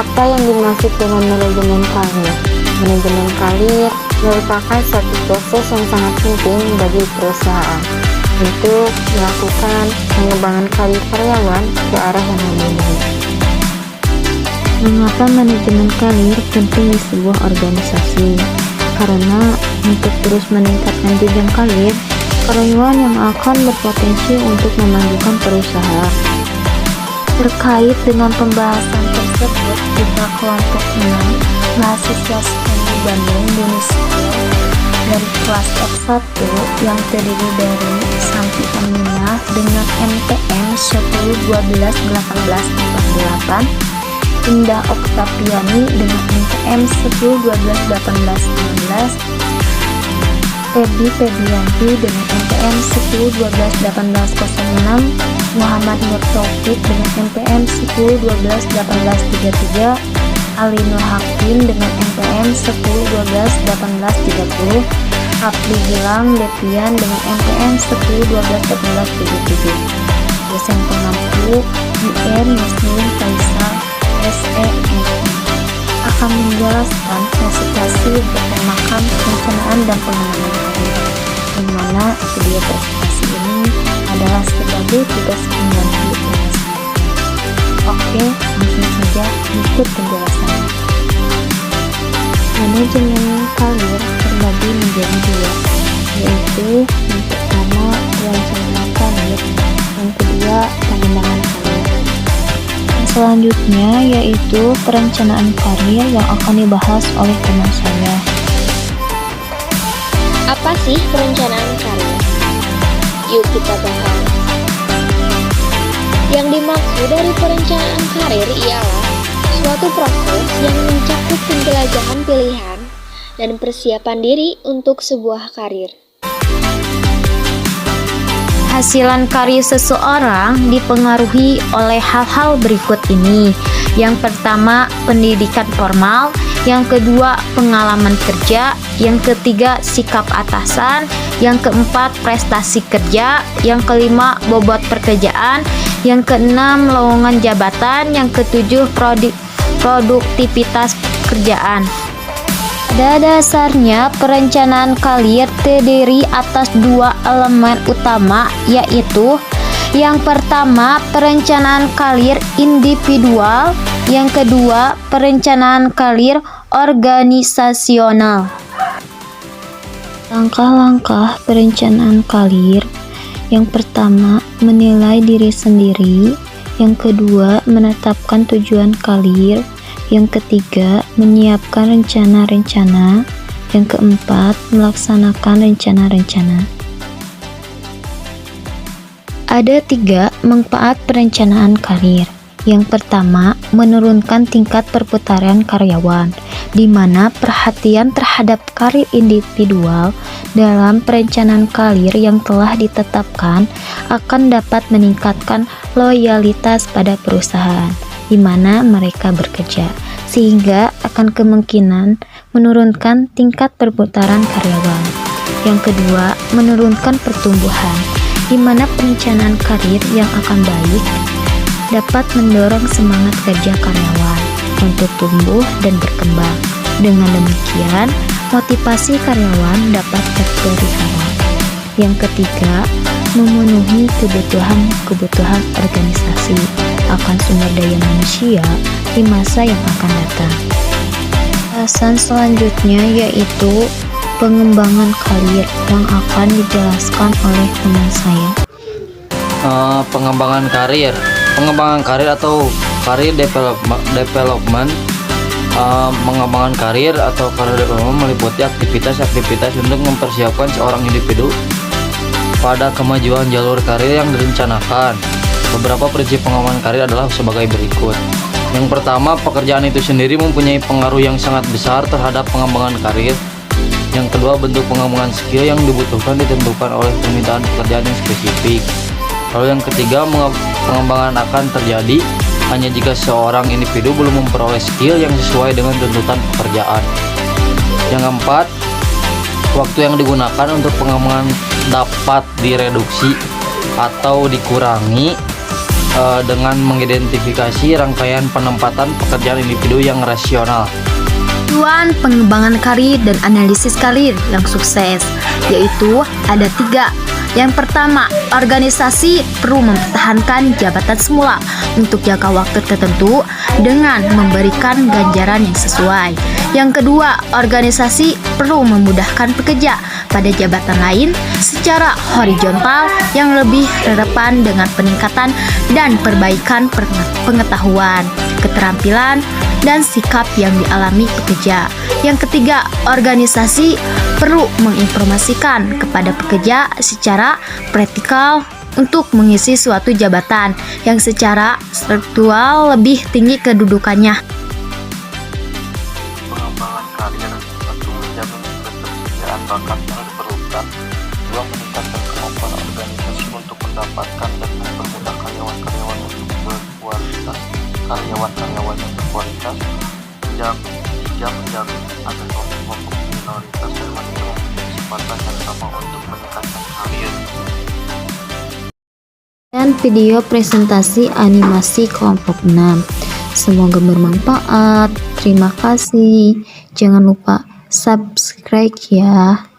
Apa yang dimaksud dengan manajemen karir? Manajemen karir merupakan suatu proses yang sangat penting bagi perusahaan untuk melakukan pengembangan karir karyawan ke arah yang lebih baik. Mengapa manajemen karir penting di sebuah organisasi? Karena untuk terus meningkatkan jenjang karir, karyawan yang akan berpotensi untuk memajukan perusahaan. Terkait dengan pembahasan tersebut, kita kelompok 6 mahasiswa STEM Bandung Indonesia dari kelas F1 yang terdiri dari Santi Aminah dengan NPM 10 12 18 48, Indah Oktaviani dengan NPM 10 12 18 19, Feby Febianti dengan NPM 10 12 18 06, Muhammad Nur Taufik dengan NPM 10 12 18 33, Ali Nur Hakim dengan NPM 10 12 18 30, Apli Gilang Devian dengan NPM 10 12 18 77. Dosen pengampu UN Muslim Faisal SEMI akan menjelaskan presentasi bertemakan perencanaan dan pengembangan karir, di mana video presentasi ini adalah sebagai tugas pengganti tugas. Oke, langsung saja ikut penjelasannya. Manajemen karir terbagi menjadi dua, yaitu yang pertama perencanaan karir, yang kedua pengembangan karir. Yang selanjutnya yaitu perencanaan karir yang akan dibahas oleh teman saya. Apa sih perencanaan karir? Yuk kita bahas. Yang dimaksud dari perencanaan karir ialah suatu proses yang mencakup penjelajahan pilihan dan persiapan diri untuk sebuah karir. Hasilan karir seseorang dipengaruhi oleh hal-hal berikut ini. Yang pertama, pendidikan formal. Yang kedua, pengalaman kerja. Yang ketiga, sikap atasan. Yang keempat, prestasi kerja. Yang kelima, bobot pekerjaan. Yang keenam, lowongan jabatan. Yang ketujuh, produktivitas pekerjaan. Pada dasarnya, perencanaan karir terdiri atas dua elemen utama, yaitu yang pertama, perencanaan karir individual, yang kedua, perencanaan karir organisasional. Langkah-langkah perencanaan karir: yang pertama, menilai diri sendiri, yang kedua, menetapkan tujuan karir, yang ketiga, menyiapkan rencana-rencana, yang keempat, melaksanakan rencana-rencana. Ada 3 manfaat perencanaan karir. Yang pertama, menurunkan tingkat perputaran karyawan, di mana perhatian terhadap karir individual dalam perencanaan karir yang telah ditetapkan akan dapat meningkatkan loyalitas pada perusahaan di mana mereka bekerja, sehingga akan kemungkinan menurunkan tingkat perputaran karyawan. Yang kedua, menurunkan pertumbuhan, di mana perencanaan karir yang akan baik dapat mendorong semangat kerja karyawan untuk tumbuh dan berkembang. Dengan demikian, motivasi karyawan dapat terpelihara. Yang ketiga, memenuhi kebutuhan organisasi akan sumber daya manusia di masa yang akan datang. Bahasan selanjutnya yaitu pengembangan karir yang akan dijelaskan oleh teman saya. Pengembangan karir atau career development. Pengembangan karir atau career development meliputi aktivitas untuk mempersiapkan seorang individu pada kemajuan jalur karir yang direncanakan. Beberapa prinsip pengembangan karir adalah sebagai berikut. Yang pertama, pekerjaan itu sendiri mempunyai pengaruh yang sangat besar terhadap pengembangan karir. Yang kedua, bentuk pengembangan skill yang dibutuhkan ditentukan oleh permintaan pekerjaan yang spesifik. Lalu yang ketiga, pengembangan akan terjadi hanya jika seorang individu belum memperoleh skill yang sesuai dengan tuntutan pekerjaan. Yang keempat, waktu yang digunakan untuk pengembangan dapat direduksi atau dikurangi dengan mengidentifikasi rangkaian penempatan pekerjaan individu yang rasional. Tujuan pengembangan karir dan analisis karir yang sukses, yaitu ada 3. Yang pertama, organisasi perlu mempertahankan jabatan semula untuk jangka waktu tertentu dengan memberikan ganjaran yang sesuai. Yang kedua, organisasi perlu memudahkan pekerja pada jabatan lain secara horizontal yang lebih relevan dengan peningkatan dan perbaikan pengetahuan, keterampilan, dan sikap yang dialami pekerja. Yang ketiga, organisasi perlu menginformasikan kepada pekerja secara praktikal untuk mengisi suatu jabatan yang secara struktural lebih tinggi kedudukannya. Pengembangan karir, satu, menjamin ketersediaan bakat yang diperlukan, 2, meningkatkan kemampuan organisasi untuk mendapatkan dan mempermudah karyawan-karyawan untuk berkualitas, karyawan-karyawan yang berkualitas, 3, menjamin agar kelompok minoritas dan wanita mempunyai kesempatan yang sama untuk meningkatkan karir. Dan video presentasi animasi kelompok 6. Semoga bermanfaat. Terima kasih. Jangan lupa subscribe ya.